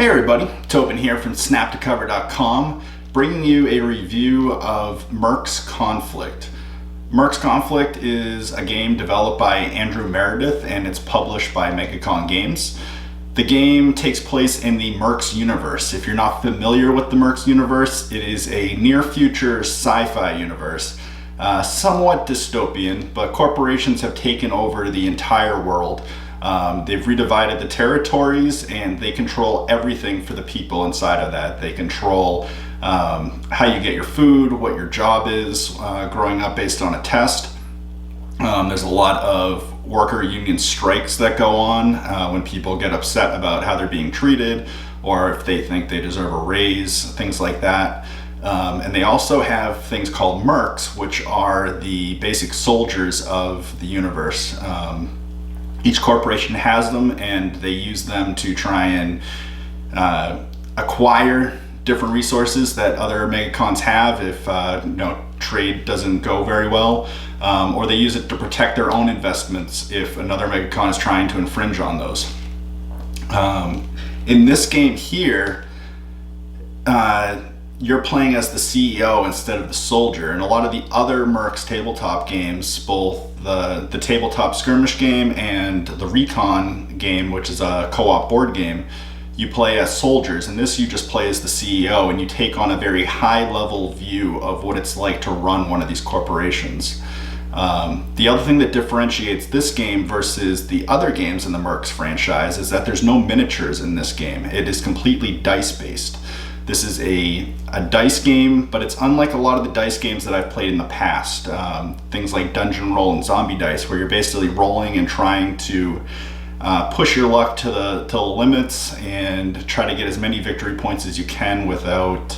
Hey everybody, Tobin here from Snap2Cover.com, bringing you a review of MERCS Conflict. MERCS Conflict is a game developed by Andrew Meredith and it's published by Megacon Games. The game takes place in the MERCS universe. If you're not familiar with the MERCS universe, it is a near-future sci-fi universe. Somewhat dystopian, but corporations have taken over the entire world. They've redivided the territories and they control everything for the people inside of that. They control how you get your food, what your job is, growing up based on a test. There's a lot of worker union strikes that go on when people get upset about how they're being treated or if they think they deserve a raise, things like that. And they also have things called MERCS, which are the basic soldiers of the universe. Each corporation has them and they use them to try and acquire different resources that other megacons have if trade doesn't go very well, or they use it to protect their own investments if another megacon is trying to infringe on those. In this game here, you're playing as the CEO instead of the soldier. And a lot of the other MERCS tabletop games, both the tabletop skirmish game and the recon game, which is a co-op board game, you play as soldiers. And this you just play as the CEO and you take on a very high level view of what it's like to run one of these corporations. The other thing that differentiates this game versus the other games in the MERCS franchise is that there's no miniatures in this game. It is completely dice based. This is a dice game, but it's unlike a lot of the dice games that I've played in the past. Things like Dungeon Roll and Zombie Dice, where you're basically rolling and trying to push your luck to the limits and try to get as many victory points as you can without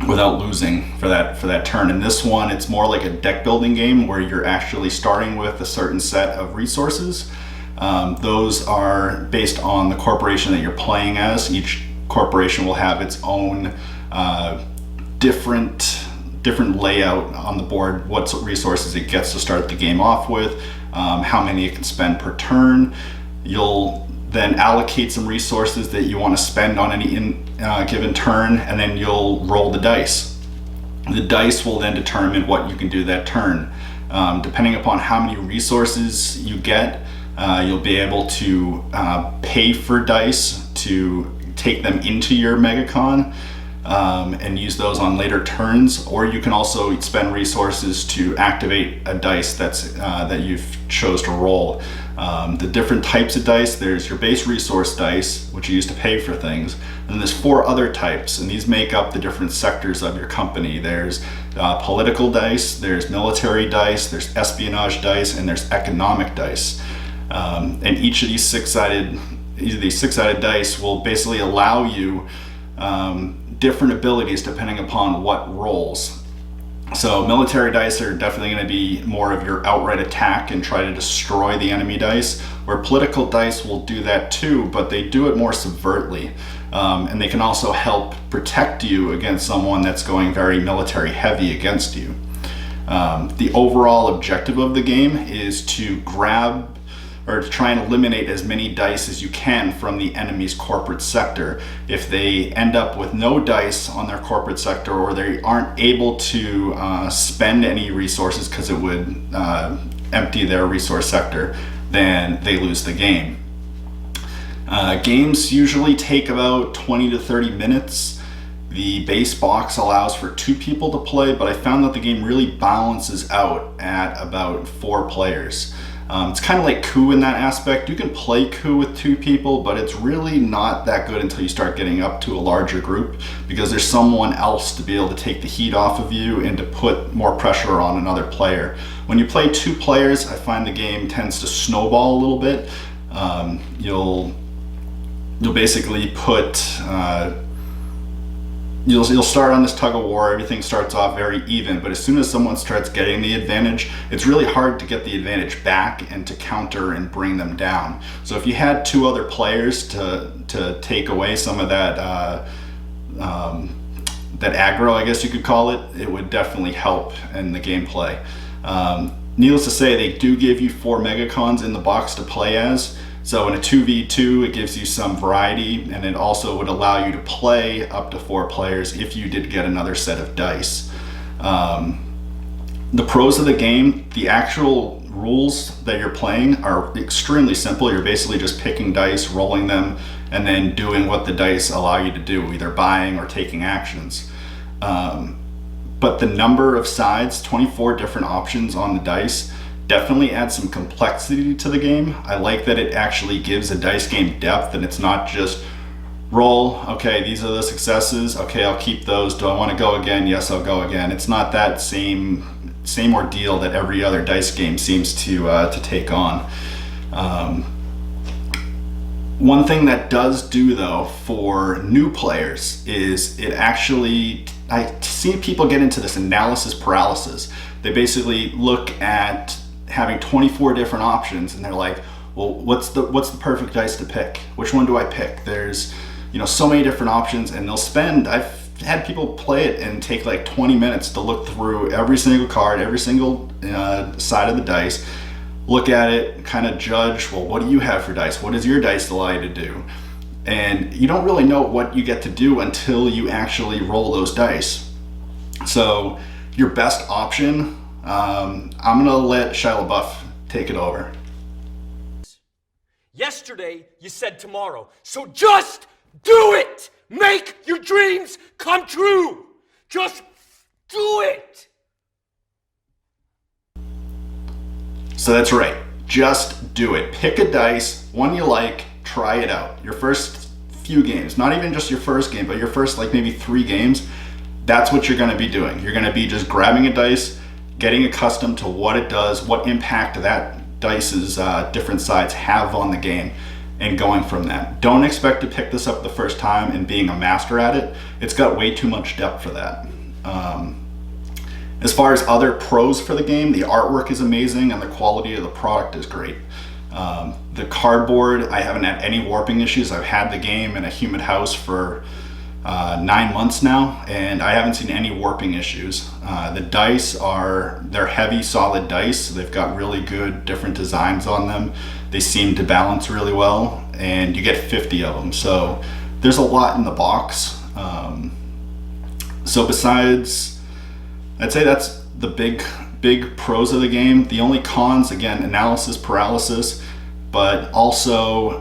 losing for that turn. In this one, it's more like a deck building game where you're actually starting with a certain set of resources. Those are based on the corporation that you're playing as. Each corporation will have its own different layout on the board, what resources it gets to start the game off with, how many it can spend per turn. You'll then allocate some resources that you want to spend on any given turn, and then you'll roll the dice. The dice will then determine what you can do that turn. Depending upon how many resources you get, you'll be able to pay for dice to take them into your Megacon and use those on later turns, or you can also spend resources to activate a dice that you've chose to roll. The different types of dice, there's your base resource dice, which you use to pay for things, and there's 4 other types, and these make up the different sectors of your company. There's political dice, there's military dice, there's espionage dice, and there's economic dice. And each of these six-sided dice will basically allow you different abilities depending upon what rolls. So military dice are definitely going to be more of your outright attack and try to destroy the enemy dice, where political dice will do that too, but they do it more subvertly. And they can also help protect you against someone that's going very military heavy against you. The overall objective of the game is to grab or to try and eliminate as many dice as you can from the enemy's corporate sector. If they end up with no dice on their corporate sector, or they aren't able to spend any resources because it would empty their resource sector, then they lose the game. Games usually take about 20 to 30 minutes. The base box allows for 2 people to play, but I found that the game really balances out at about 4 players. It's kind of like coup in that aspect. You can play coup with 2 people, but it's really not that good until you start getting up to a larger group, because there's someone else to be able to take the heat off of you and to put more pressure on another player. When you play 2 players, I find the game tends to snowball a little bit. You'll basically put You'll start on this tug of war. Everything starts off very even, but as soon as someone starts getting the advantage, it's really hard to get the advantage back and to counter and bring them down. So if you had 2 other players to take away some of that aggro, I guess you could call it, it would definitely help in the gameplay. Needless to say, they do give you 4 Megacons in the box to play as. So in a 2v2, it gives you some variety, and it also would allow you to play up to 4 players if you did get another set of dice. The pros of the game, the actual rules that you're playing are extremely simple. You're basically just picking dice, rolling them, and then doing what the dice allow you to do, either buying or taking actions. But the number of sides, 24 different options on the dice, definitely adds some complexity to the game. I like that it actually gives a dice game depth, and it's not just roll, okay, these are the successes, okay, I'll keep those, do I want to go again? Yes, I'll go again. It's not that same ordeal that every other dice game seems to take on. One thing that does do though for new players is it actually, I see people get into this analysis paralysis. They basically look at having 24 different options and they're like, well, what's the perfect dice to pick? Which one do I pick? There's, you know, so many different options, and they'll spend, I've had people play it and take like 20 minutes to look through every single card, every single side of the dice, look at it, kind of judge, well, what do you have for dice? What does your dice allow you to do? And you don't really know what you get to do until you actually roll those dice. So your best option, I'm gonna let Shia LaBeouf take it over. Yesterday, you said tomorrow, so just do it! Make your dreams come true! Just do it! So that's right, just do it. Pick a dice, one you like, try it out. Your first few games, not even just your first game, but your first like maybe 3 games, that's what you're gonna be doing. You're gonna be just grabbing a dice, getting accustomed to what it does, what impact that dice's different sides have on the game, and going from that. Don't expect to pick this up the first time and being a master at it. It's got way too much depth for that. As far as other pros for the game, the artwork is amazing and the quality of the product is great. The cardboard, I haven't had any warping issues. I've had the game in a humid house for 9 months now, and I haven't seen any warping issues. The dice they're heavy, solid dice. They've got really good different designs on them. They seem to balance really well, and you get 50 of them. So there's a lot in the box. So besides, I'd say that's the big pros of the game. The only cons, again, analysis paralysis, but also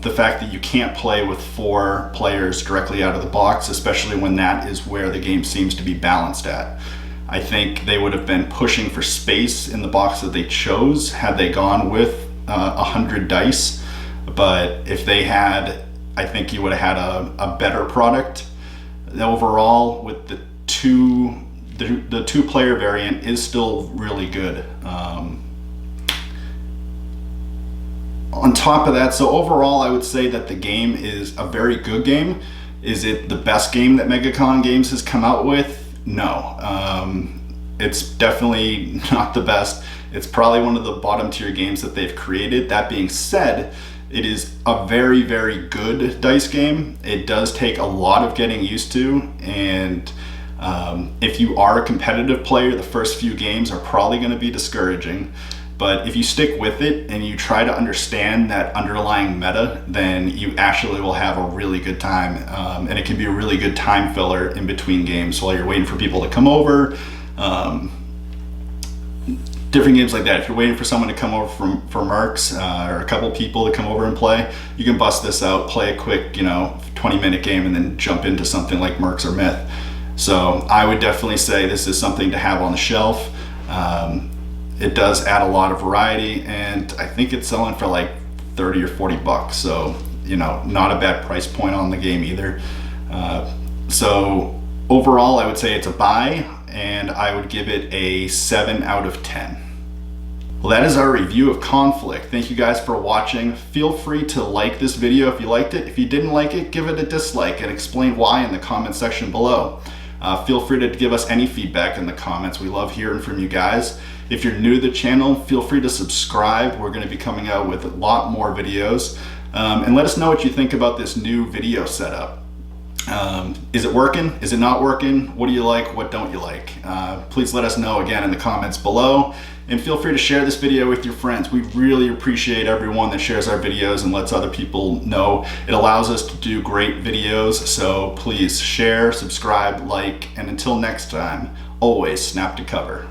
the fact that you can't play with 4 players directly out of the box, especially when that is where the game seems to be balanced at. I think they would have been pushing for space in the box that they chose had they gone with 100 dice, but if they had, I think you would have had a better product. Overall, with the 2-player variant is still really good. On top of that, so overall I would say that the game is a very good game. Is it the best game that Megacon Games has come out with? No. It's definitely not the best. It's probably one of the bottom tier games that they've created. That being said, it is a very, very good dice game. It does take a lot of getting used to, and if you are a competitive player, the first few games are probably going to be discouraging. But if you stick with it and you try to understand that underlying meta, then you actually will have a really good time. And it can be a really good time filler in between games while you're waiting for people to come over. Different games like that. If you're waiting for someone to come over for MERCS or a couple people to come over and play, you can bust this out, play a quick 20-minute game, and then jump into something like MERCS or Myth. So I would definitely say this is something to have on the shelf. It does add a lot of variety, and I think it's selling for like 30 or 40 bucks. So, not a bad price point on the game either. So overall, I would say it's a buy, and I would give it a 7 out of 10. Well, that is our review of Conflict. Thank you guys for watching. Feel free to like this video if you liked it. If you didn't like it, give it a dislike and explain why in the comment section below. Feel free to give us any feedback in the comments. We love hearing from you guys. If you're new to the channel, feel free to subscribe. We're going to be coming out with a lot more videos. And let us know what you think about this new video setup. Is it working? Is it not working? What do you like? What don't you like? Please let us know again in the comments below, and feel free to share this video with your friends. We really appreciate everyone that shares our videos and lets other people know. It allows us to do great videos, so please share, subscribe, like, and until next time, always snap to cover.